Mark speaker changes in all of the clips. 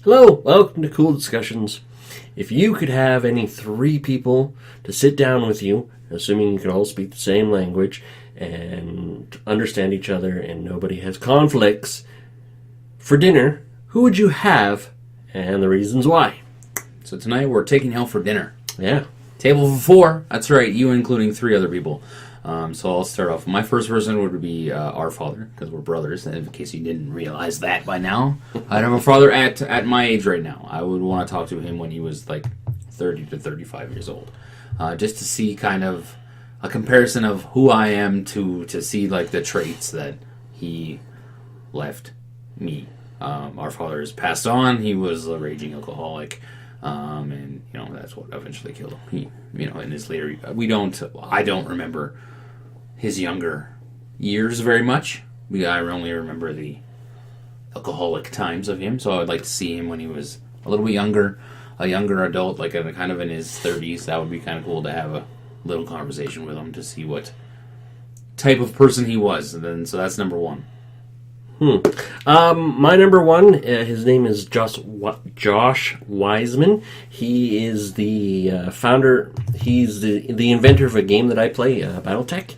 Speaker 1: Hello, welcome to Cool Discussions. If you could have any three people to sit down with you, assuming you can all speak the same language and understand each other and nobody has conflicts, for dinner, who would you have and the reasons why?
Speaker 2: So tonight we're taking out for dinner.
Speaker 1: Yeah.
Speaker 2: Table for four. That's right, you including three other people. So I'll start off. My first person would be our father, because we're brothers. And in case you didn't realize that by now, I'd have a father at my age right now. I would want to talk to him when he was like 30 to 35 years old, just to see kind of a comparison of who I am to see like the traits that he left me. Our father has passed on. He was a raging alcoholic. And that's what eventually killed him. He, in his later, I don't remember his younger years very much. I only remember the alcoholic times of him. So I would like to see him when he was a little bit younger, a younger adult, like kind of in his 30s. That would be kind of cool to have a little conversation with him to see what type of person he was. And then, so that's number one.
Speaker 1: My number one, his name is Josh Wiseman. He is the founder, he's the inventor of a game that I play, Battletech.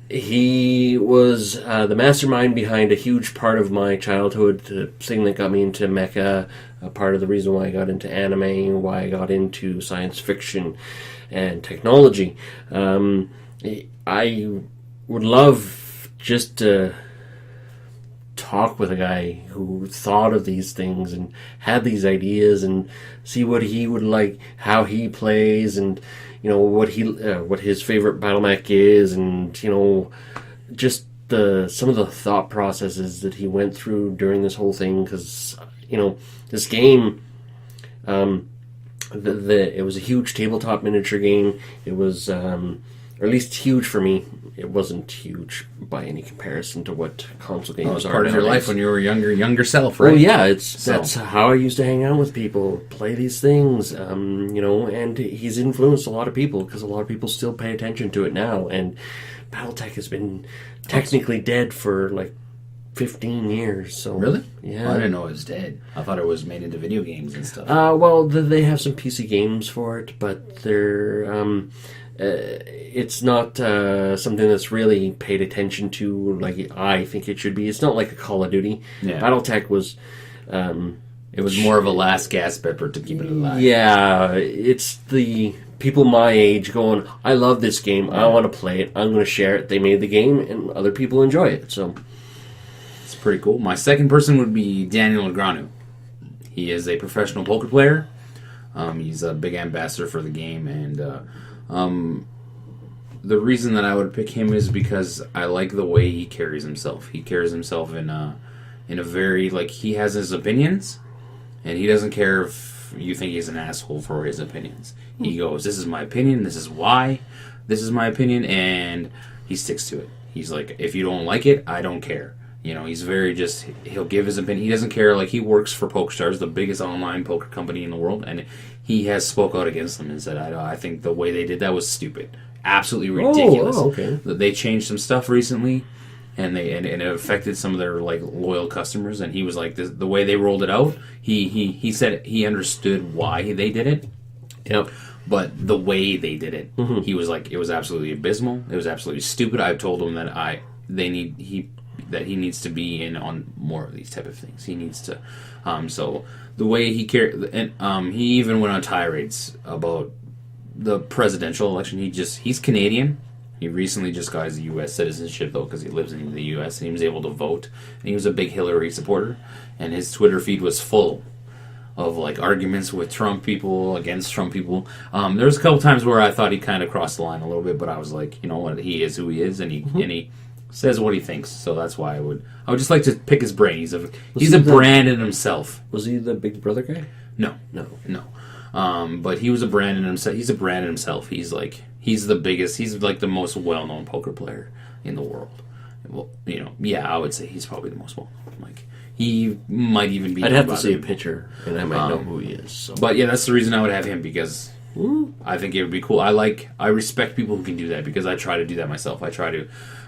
Speaker 1: He was the mastermind behind a huge part of my childhood, the thing that got me into mecha, a part of the reason why I got into anime, why I got into science fiction and technology. I would love just to talk with a guy who thought of these things and had these ideas and see what he would like, how he plays, and what his favorite battle mech is, and just some of the thought processes that he went through during this whole thing. Because this game, it was a huge tabletop miniature game. It was or at least huge for me. It wasn't huge by any comparison to what console games are.
Speaker 2: It was part of your life when you were younger self, right?
Speaker 1: Well, yeah, that's how I used to hang out with people, play these things, and he's influenced a lot of people, because a lot of people still pay attention to it now, and Battletech has been technically dead for like 15 years. So
Speaker 2: really?
Speaker 1: Yeah.
Speaker 2: Well, I didn't know it was dead. I thought it was made into video games and stuff.
Speaker 1: Well, they have some PC games for it, but they're it's not something that's really paid attention to like I think it should be. It's not like a Call of Duty.
Speaker 2: Yeah.
Speaker 1: Battletech was...
Speaker 2: it was more of a last gasp effort to keep it alive.
Speaker 1: Yeah, it's the people my age going, I love this game, I want to play it, I'm going to share it. They made the game, and other people enjoy it, so...
Speaker 2: It's pretty cool. My second person would be Daniel Negreanu. He is a professional poker player. He's a big ambassador for the game, and... the reason that I would pick him is because I like the way he carries himself. He carries himself in a very, like, he has his opinions, and he doesn't care if you think he's an asshole for his opinions. He goes, this is my opinion, this is why, this is my opinion, and he sticks to it. He's like, if you don't like it, I don't care. He's very he'll give his opinion. He doesn't care. Like, he works for PokerStars, the biggest online poker company in the world, and he has spoke out against them and said, I think the way they did that was stupid. Absolutely ridiculous.
Speaker 1: Oh, okay.
Speaker 2: They changed some stuff recently, and it affected some of their like loyal customers, and he was like, the way they rolled it out, he said he understood why they did it.
Speaker 1: Yep.
Speaker 2: But the way they did it, he was like, it was absolutely abysmal. It was absolutely stupid. I've told him that he needs to be in on more of these type of things. He needs to. So the way he carried, and he even went on tirades about the presidential election. He's Canadian. He recently just got his U.S. citizenship though, because he lives in the U.S. and he was able to vote. And he was a big Hillary supporter, and his Twitter feed was full of like arguments with Trump people, against Trump people. There was a couple times where I thought he kind of crossed the line a little bit, but I was like, you know what, he is who he is, and he says what he thinks. So that's why I would just like to pick his brain. He's a brand in himself.
Speaker 1: Was he the Big Brother guy?
Speaker 2: No. But he was a brand in himself. He's a brand in himself. He's the biggest. He's like the most well-known poker player in the world. Well, I would say he's probably the most well-known. Like, he might even be.
Speaker 1: I'd have to see a picture, and I might know who he is. So.
Speaker 2: But yeah, that's the reason I would have him, because I think it would be cool. I respect people who can do that because I try to do that myself.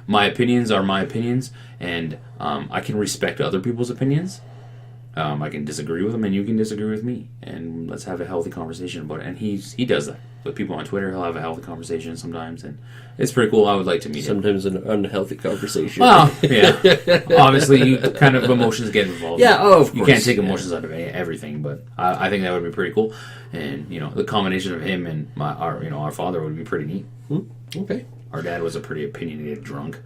Speaker 2: My opinions are my opinions, and I can respect other people's opinions. I can disagree with them, and you can disagree with me, and let's have a healthy conversation about it. And he does that with people on Twitter. He'll have a healthy conversation sometimes, and it's pretty cool. I would like to meet him.
Speaker 1: Sometimes an unhealthy conversation.
Speaker 2: Well, yeah. Obviously, you kind of emotions get involved.
Speaker 1: Yeah, of course.
Speaker 2: You can't take emotions out of everything, but I think that would be pretty cool. And the combination of him and our father would be pretty neat.
Speaker 1: Okay.
Speaker 2: Our dad was a pretty opinionated drunk.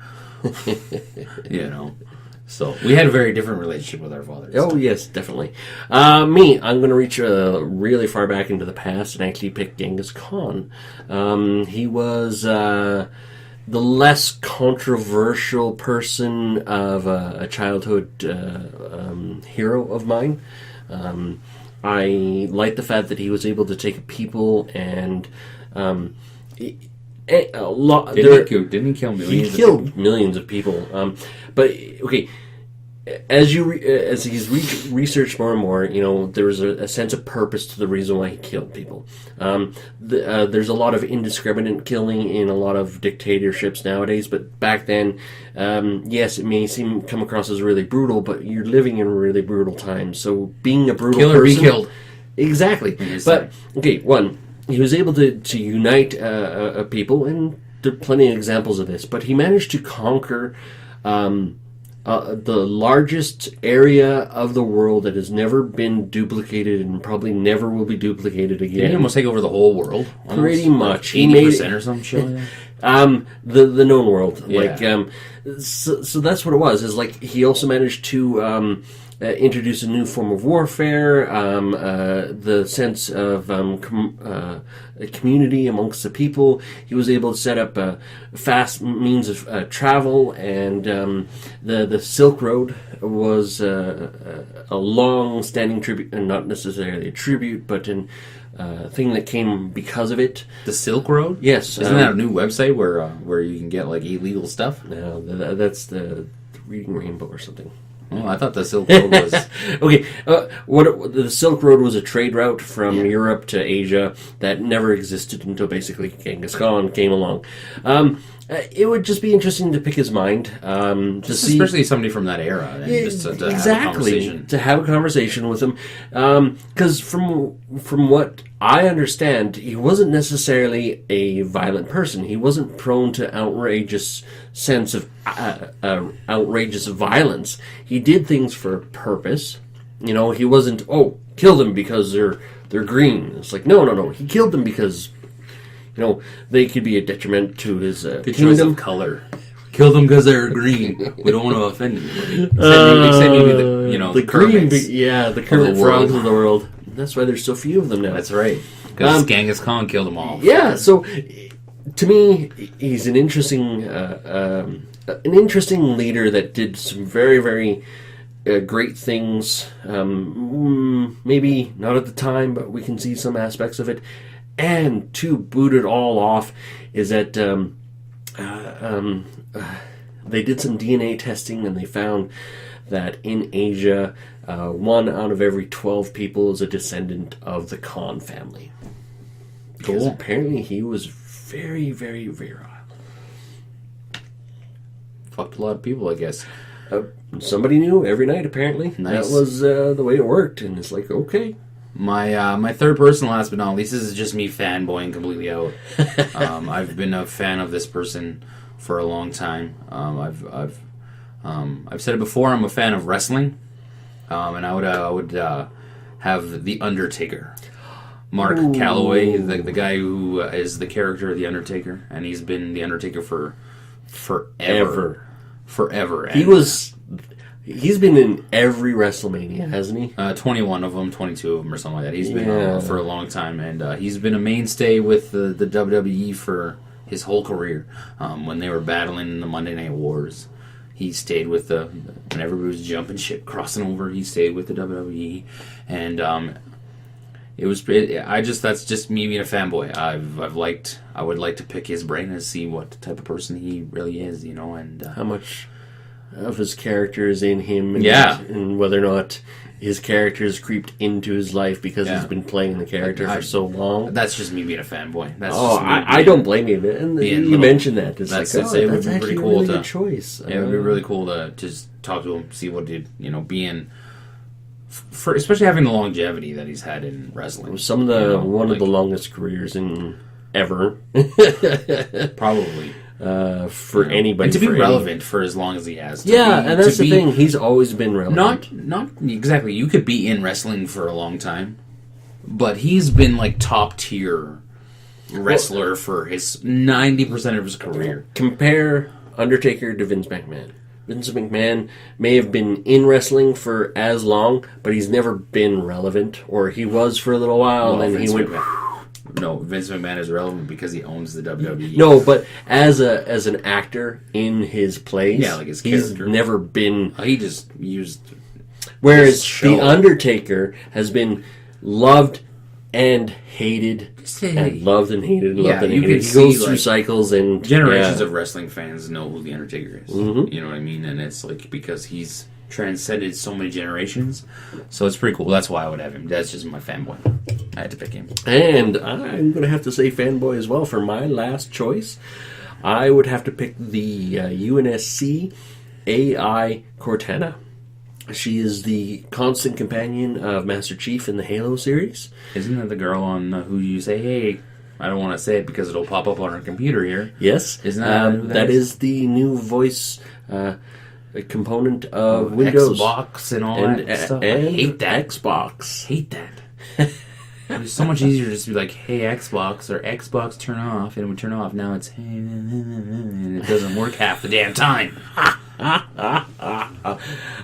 Speaker 2: So we had a very different relationship with our fathers.
Speaker 1: Oh, yes, definitely. Me, I'm going to reach really far back into the past and actually pick Genghis Khan. He was the less controversial person of a childhood hero of mine. I like the fact that he was able to take people and... Didn't
Speaker 2: he kill millions?
Speaker 1: He killed millions of people. But okay, as he's researched more and more, there was a sense of purpose to the reason why he killed people. There's a lot of indiscriminate killing in a lot of dictatorships nowadays, but back then, yes, it may come across as really brutal, but you're living in really brutal times. So being a brutal
Speaker 2: Kill or be
Speaker 1: person,
Speaker 2: killed.
Speaker 1: Exactly. But okay, he was able to unite people, and there are plenty of examples of this. But he managed to conquer the largest area of the world that has never been duplicated and probably never will be duplicated again.
Speaker 2: Didn't he almost take over the whole world?
Speaker 1: Pretty much.
Speaker 2: 80% or some shit like
Speaker 1: that? The known world.
Speaker 2: Yeah.
Speaker 1: So that's what it was. Is like he also managed to introduce a new form of warfare, the sense of a community amongst the people. He was able to set up fast means of travel, and the Silk Road was a long-standing tribute, and not necessarily a tribute, but a thing that came because of it.
Speaker 2: The Silk Road?
Speaker 1: Yes.
Speaker 2: Isn't that a new website where you can get like illegal stuff?
Speaker 1: No, that's the Reading Rainbow or something.
Speaker 2: Oh, I thought the Silk Road was...
Speaker 1: Okay, the Silk Road was a trade route from Europe to Asia that never existed until basically Genghis Khan came along. It would just be interesting to pick his mind,
Speaker 2: especially somebody from that era, and just to
Speaker 1: have a conversation with him. Because from what I understand, he wasn't necessarily a violent person. He wasn't prone to outrageous sense of outrageous violence. He did things for a purpose. He wasn't kill them because they're green. It's like no. He killed them because they could be a detriment to his kingdom.
Speaker 2: Of color. Kill them because they're green. We don't want to offend anybody. Except maybe the
Speaker 1: green, the current frogs of the world. That's why there's so few of them now.
Speaker 2: That's right. Because Genghis Khan killed them all.
Speaker 1: Yeah. So, to me, he's an interesting leader that did some very, very great things. Maybe not at the time, but we can see some aspects of it. And to boot it all off is that they did some DNA testing, and they found that in Asia, 1 out of every 12 people is a descendant of the Khan family. Because apparently he was very, very virile.
Speaker 2: Fucked a lot of people, I guess.
Speaker 1: Somebody knew every night, apparently.
Speaker 2: Nice.
Speaker 1: That was the way it worked, and it's like, okay.
Speaker 2: My third person, last but not least, this is just me fanboying completely out. I've been a fan of this person for a long time. I've said it before. I'm a fan of wrestling, and I would have the Undertaker, Mark Calloway, the guy who is the character of the Undertaker, and he's been the Undertaker for forever.
Speaker 1: He's been in every WrestleMania, hasn't he?
Speaker 2: 21 of them, 22 of them, or something like that. He's been for a long time, and he's been a mainstay with the WWE for his whole career. When they were battling in the Monday Night Wars, he stayed with when everybody was jumping shit, crossing over, he stayed with the WWE, and that's just me being a fanboy. I would like to pick his brain and see what type of person he really is, and
Speaker 1: How much of his characters in him, and,
Speaker 2: Yeah.
Speaker 1: and whether or not his characters creeped into his life because he's been playing the character for so long.
Speaker 2: That's just me being a fanboy. That's
Speaker 1: Oh,
Speaker 2: just me
Speaker 1: I don't blame you. And you mentioned that. It's
Speaker 2: that's
Speaker 1: like,
Speaker 2: it would
Speaker 1: that's
Speaker 2: be
Speaker 1: actually
Speaker 2: pretty
Speaker 1: a
Speaker 2: cool
Speaker 1: really
Speaker 2: to
Speaker 1: good choice.
Speaker 2: It would be really cool to just talk to him, see what did be in. For especially having the longevity that he's had in wrestling.
Speaker 1: Some of the one of the longest careers in ever.
Speaker 2: Probably.
Speaker 1: For anybody.
Speaker 2: And to be relevant for as long as he has.
Speaker 1: And that's the thing. He's always been relevant.
Speaker 2: Not exactly. You could be in wrestling for a long time, but he's been like top tier wrestler for his 90% of his career.
Speaker 1: Compare Undertaker to Vince McMahon. Vince McMahon may have been in wrestling for as long, but he's never been relevant. Or he was for a little while, and then he went...
Speaker 2: No, Vince McMahon is relevant because he owns the WWE.
Speaker 1: No, but as an actor in his place,
Speaker 2: like his character,
Speaker 1: he's never been.
Speaker 2: He just used.
Speaker 1: Whereas the Undertaker has been loved and hated, and loved and hated, and loved and hated. He goes through cycles, and
Speaker 2: generations of wrestling fans know who the Undertaker is. Mm-hmm. You know what I mean? And it's like because he's transcended so many generations, so it's pretty cool. That's why I would have him. That's just my fanboy. I had to pick him.
Speaker 1: And I'm going to have to say fanboy as well for my last choice. I would have to pick the UNSC AI Cortana. She is the constant companion of Master Chief in the Halo series.
Speaker 2: Isn't that the girl on who you say, hey, I don't want to say it because it'll pop up on her computer here.
Speaker 1: Yes.
Speaker 2: Isn't that
Speaker 1: that is the new voice component of Windows.
Speaker 2: Xbox and all that stuff.
Speaker 1: And
Speaker 2: I hate that.
Speaker 1: Xbox.
Speaker 2: Hate that. It's so much easier just to be like, hey, Xbox, or Xbox turn off, and it would turn off. Now it's, hey, and it doesn't work half the damn time.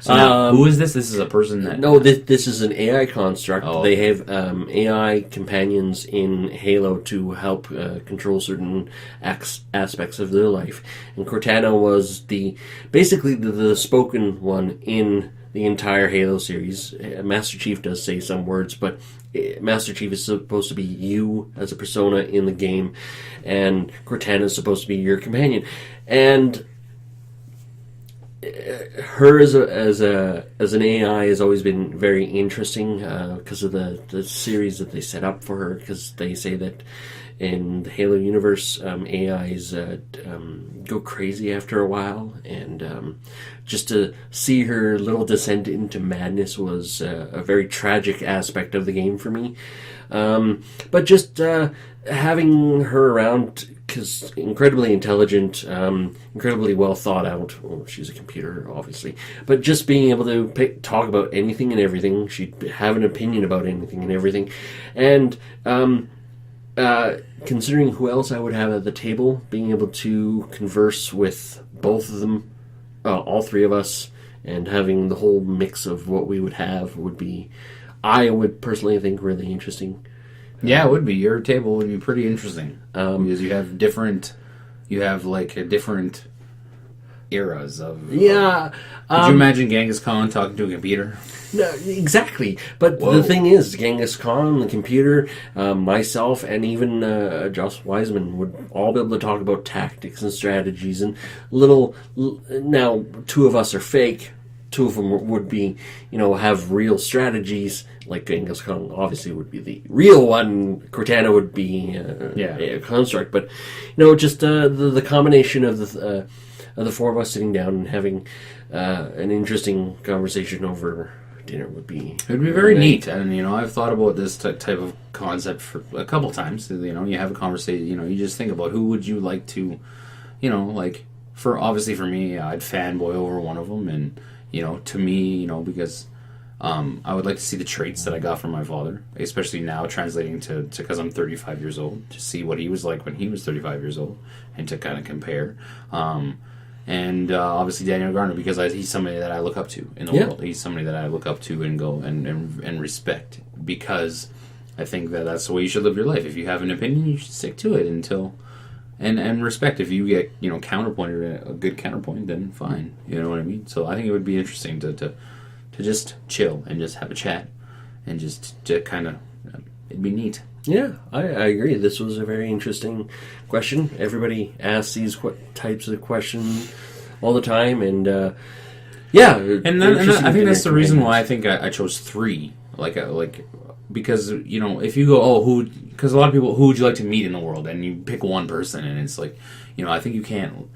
Speaker 2: So now, who is this? This is a person that...
Speaker 1: No, this is an AI construct.
Speaker 2: Oh.
Speaker 1: They have AI companions in Halo to help control certain aspects of their life. And Cortana was basically the spoken one in the entire Halo series. Master Chief does say some words, but Master Chief is supposed to be you as a persona in the game, and Cortana is supposed to be your companion. And her as an AI has always been very interesting because of the series that they set up for her. Because they say that in the Halo universe, AIs go crazy after a while, and just to see her little descent into madness was a very tragic aspect of the game for me. But just having her around, because incredibly intelligent, incredibly well thought out. Well, she's a computer, obviously. But just being able to talk about anything and everything. She'd have an opinion about anything and everything. And considering who else I would have at the table, being able to converse with both of them, all three of us, and having the whole mix of what we would have would be, I would personally think, really interesting.
Speaker 2: Yeah, it would be. Your table would be pretty interesting because you have different eras of.
Speaker 1: Yeah.
Speaker 2: Could you imagine Genghis Khan talking to a computer?
Speaker 1: No, exactly. But the thing is, Genghis Khan, the computer, myself, and even Joss Wiseman would all be able to talk about tactics and strategies and now, two of us are fake. Two of them would be, have real strategies. Like Genghis Khan obviously would be the real one. Cortana would be a construct. But, just the combination of the four of us sitting down and having an interesting conversation over dinner would be...
Speaker 2: It would be very neat. And, I've thought about this type of concept for a couple times. You have a conversation, you just think about who would you like to, obviously for me, I'd fanboy over one of them. And, to me, because... I would like to see the traits that I got from my father, especially now translating to because I'm 35 years old, to see what he was like when he was 35 years old, and to kind of compare. And obviously Daniel Garner, because he's somebody that I look up to in the world. He's somebody that I look up to and go and respect, because I think that that's the way you should live your life. If you have an opinion, you should stick to it until... And respect. If you get, counterpointed, a good counterpoint, then fine. You know what I mean? So I think it would be interesting to just chill and just have a chat and just to kind of, it'd be neat.
Speaker 1: Yeah, I agree. This was a very interesting question. Everybody asks these types of questions all the time, and yeah.
Speaker 2: And I think that's the reason why I think I chose 3. Because, you know, if you go, because a lot of people, who would you like to meet in the world? And you pick one person, and it's like, you know, I think you can't,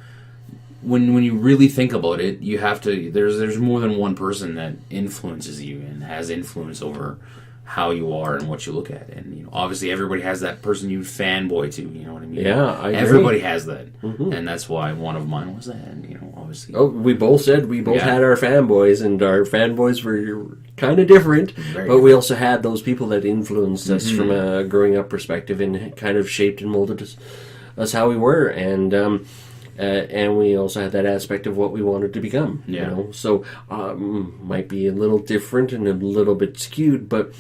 Speaker 2: when you really think about it, you have to, there's more than one person that influences you and has influence over how you are and what you look at. And, you know, obviously everybody has that person you fanboy to, you know what I mean?
Speaker 1: Yeah, I agree.
Speaker 2: Everybody has that. And that's why one of mine was that, and, you know, obviously.
Speaker 1: Oh, we both had our fanboys, and our fanboys were kind of different, but we also had those people that influenced us from a growing up perspective and kind of shaped and molded us how we were, and we also had that aspect of what we wanted to become. You know? So might be a little different and a little bit skewed, but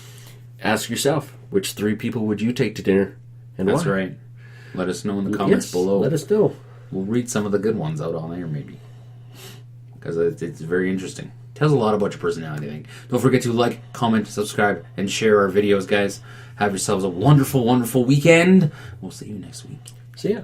Speaker 1: ask yourself, which 3 people would you take to dinner, and
Speaker 2: That's
Speaker 1: why?
Speaker 2: right. Let us know in the comments below.
Speaker 1: Let us know.
Speaker 2: We'll read some of the good ones out on air, maybe, because it's very interesting. Tells a lot about your personality, I think. Don't forget to like, comment, subscribe, and share our videos, guys. Have yourselves a wonderful, wonderful weekend. We'll see you next week.
Speaker 1: See ya.